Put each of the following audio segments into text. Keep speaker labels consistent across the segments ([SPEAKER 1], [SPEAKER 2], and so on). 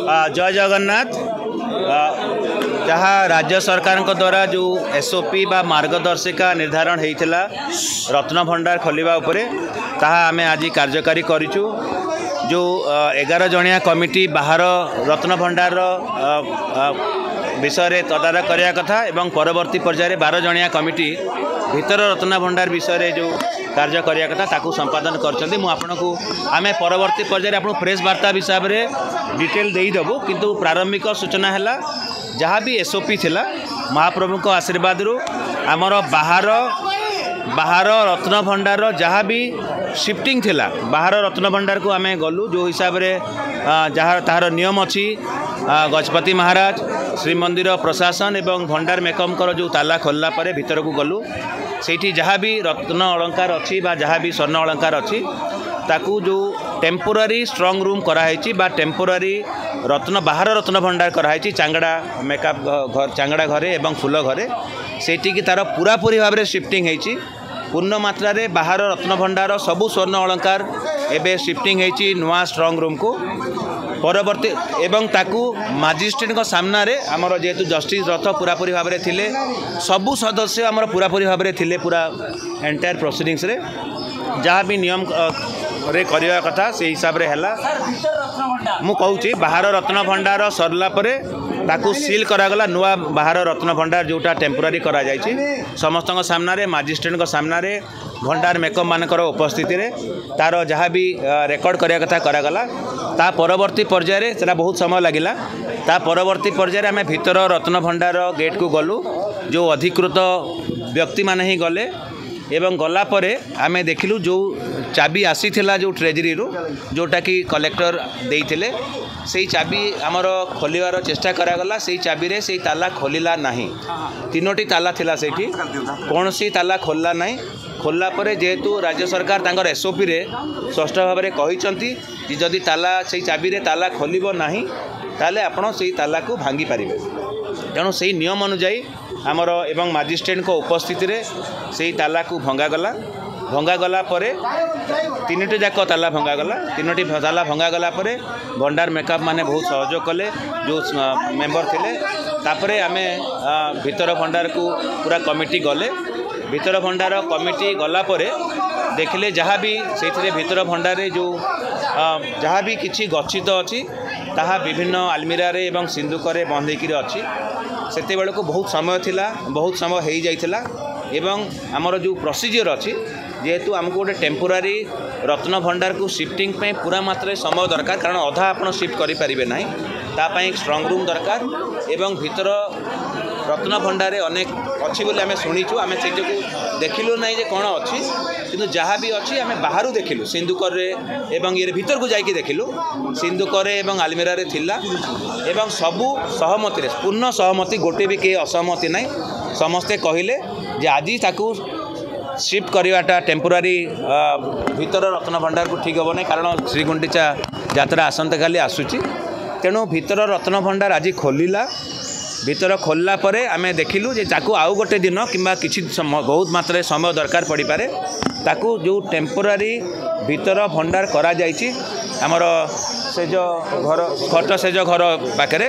[SPEAKER 1] जय जगन्नाथ। जहाँ राज्य सरकार द्वारा जो एसओपी बा मार्गदर्शिका निर्धारण होता रत्न भंडार खोलिबा उपरे ताहा आमे आज कार्यकारी करिचु। जो 11 जणिया कमिटी बाहर रत्न भंडार विषय तदारख करने कथा एवं परवर्ती पर्यायर 12 जणिया कमिटी भीतर रत्न भंडार विषय जो कार्य करने कथा ताकू संपादन करछन्ती। मु आपनकू आमे परवर्ती पर्यायर आपन प्रेस वार्ता विषय में डिटेल देदेबू, किंतु प्रारंभिक सूचना है जहाँ भी एसओपी थिला महाप्रभु को आशीर्वाद रु आमर बाहर रत्न भंडार जहाँ भी शिफ्टिंग थिला बाहर रत्न भंडार को आमे गलु। जो हिसाब से जहाँ तार नियम अच्छी गजपति महाराज श्रीमंदिर प्रशासन एवं भंडार मेकमकर जो ताला खोलला परे भीतर को गलु। सेठी जहाँ भी रत्न अलंकार अच्छी बा जहाँ भी स्वर्ण अलंकार अच्छी ताकू जो टेम्पोरारी स्ट्रंग रूम कराई बा टेम्पोरारी रत्न बाहर रत्न भंडार कराई चांगड़ा मेकअप घर चांगड़ा घरे एवं फूल घरे सेठी की तार पूरापूरी भाव में शिफ्टिंग होती पूर्ण मात्रा रे बाहर रत्न भंडार सबू स्वर्ण अलंकार एवं शिफ्टिंग होती नुआ स्ट्रंग रूम को परवर्ती एवं ताकू मजिस्ट्रेट सामना रे आमर जेहेतु जस्टिस रथ पूरापूरी भाव में थिले सबू सदस्य आमर पूरापूरी भाव में थिले पूरा एंटायर प्रोसीडिंग्स रे जहाँ भी नियम रे करिया कथा से हिसाब रे हैला। मु कहूची बाहर रत्न भंडार सरला परे ताकू सील करागला नुआ बाहर रत्न भंडार जोटा टेम्पोरारी करा जायछि समस्त सामना रे मजिस्ट्रेट सामना रे भंडार मेकअप मानकर उपस्थिति रे तार जहाँ भी रेकर्ड करिया कथा करागला। ता परवर्ती पर्यायर से बहुत समय लगिला। ता परवर्ती पर्यायर आमे भीतर रत्न भंडार गेट को गलु। जो अधिकृत व्यक्ति माने ही गले एवं गला परे आमे देखिलु जो चाबी आसी थिला जो ट्रेजरी रू जोटा कि कलेक्टर देइथिले से चाबी आमर खोलिवार चेष्टा करागला। से चाबी रे से ताला खोलिला नहीं। तीनोटी ताला थिला सेठी कौन सी ताला खोलला नहीं। खोलला परे जेहेतु राज्य सरकार तांकर एसओपी रे स्पष्ट भाव में कहिसंती कि जदि ताला से चाबी रे ताला खोलिबो नहीं ताले आपण से ताला को भांगी पारिबे। तेणु से नियम अनुଯାयी आमर एवं मजिस्ट्रेट को उपस्थिति रे से ताला को भंगागला परे तीनोटी जाक ताला भंगागला। तीनोटी ताला भंगागला परे भंडार मेकअप माने बहुत सहयोग कले जो मेंबर थिले। तापरे आमे भीतर भंडार को पूरा कमिटी गले। भीतर भंडार कमिटी गला परे देखले जहाँ भी से भीतर भंडारे जो जहाँ भी किसी गच्छित अच्छी ताहा विभिन्न आलमीरा रे एवं सिंदूकरे बंद होकर अच्छी सेते बेले को बहुत समय थिला बहुत समय हो जाइथिला। एवं आमर जो प्रोसीजर अच्छी जेहेतु आमको गोटे टेम्पोरारी रत्न भंडार को शिफ्टिंग पे पूरा मात्रा समय दरकार कारण अधा आपन शिफ्ट करि परिबे नाही तापाई स्ट्रंग रूम दरकार एवं भीतर रत्न भंडार अनेक अच्छी बोली आम शुणीचु। आम से देखिलु ना जे कौन अच्छी किंतु जहाँ भी अच्छी आम बाहर देखिलु सिंदूकर एवं ये भीतर को जाइए देखिलु सिंदूकर एवं आलमीरा रे थिला एवं सबू सहमति पूर्ण सहमति गोटे भी कहीं असहमति ना समस्ते कहले जे आज ताकू शिफ्ट करवाटा टेम्पोरारी भीतर रत्न भंडार को ठीक हे ना कारण श्रीगुंडीचा यात्रा आसंता काली आसूची। तेणु भीतर रत्न भंडार आज खोलिला। भीतर खोलला परे आमे देखिलु जे ताकू आउ गोटे दिन किंबा किछि बहुत मात्रा समय दरकार पड़ी पारे ताकू जो टेम्पोरारी भीतर भंडार करा जाइछि हमर से जो घर खट से जो घर पाखरे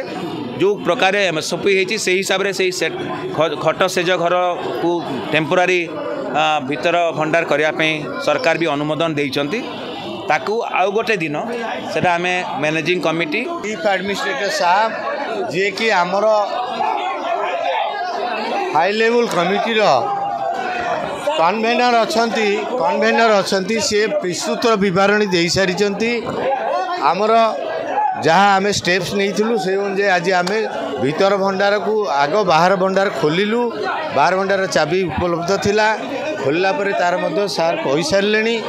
[SPEAKER 1] जो प्रकार एसओपी होती से हिसाब से खट से जो घर को टेम्पोरारी भीतर भंडार करने सरकार भी अनुमोदन देइचंती। ताकू आउ गोटे दिन सेटा आमे मैनेजिंग कमिटी
[SPEAKER 2] चीफ एडमिनिस्ट्रेटर साहब जे कि आमर हाई लेवल कमिटी कन्वेनर अच्छा सी विस्तृत बरणी दे सारी आमर जहाँ आम स्टेप्स नहीं से अनुसार आज आम भीतर भंडार को आग बाहर भंडार खोलू। बाहर भंडार चाबी उपलब्ध थिला खोलला परे तार मध्य सार कही सारे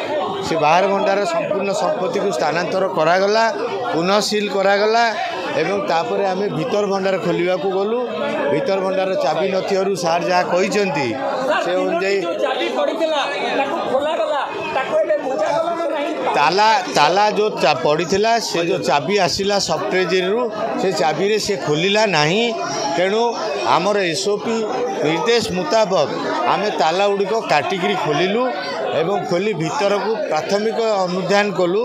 [SPEAKER 2] से बाहर भंडार संपूर्ण संपत्ति को स्थानांतर करागला पुनः सील करागला एवं तापर आम भीतर भंडार खोलने को गलु। भीतर भंडार चाबी नथियारू सार जहाँ कहते से अनुसार ताला जो पड़ा से जो चाबी आसला सब ट्रेजरी से चाबी रे से खोलिला नहीं। तेणु आमर एसओपी निर्देश मुताबक आम ताला गुड़िक काटिकी खोलू एवं खोली भीतर को प्राथमिक अनुधान कलु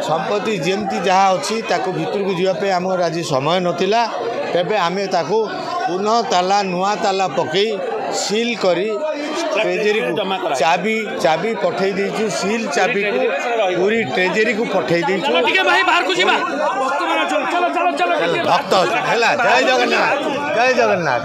[SPEAKER 2] संपत्ति जमती जहाँ अच्छी ताको भीतर को जावाई आमर आज समय नथिला तेबे आमे ताको पुनः ताला नुआ ताला पकई सील करी ट्रेजेरी को चाबी पठे दीचु सील चाबी को पूरी ट्रेजेरी को पठे दीचु भक्त है जय जगन्नाथ जय जगन्नाथ।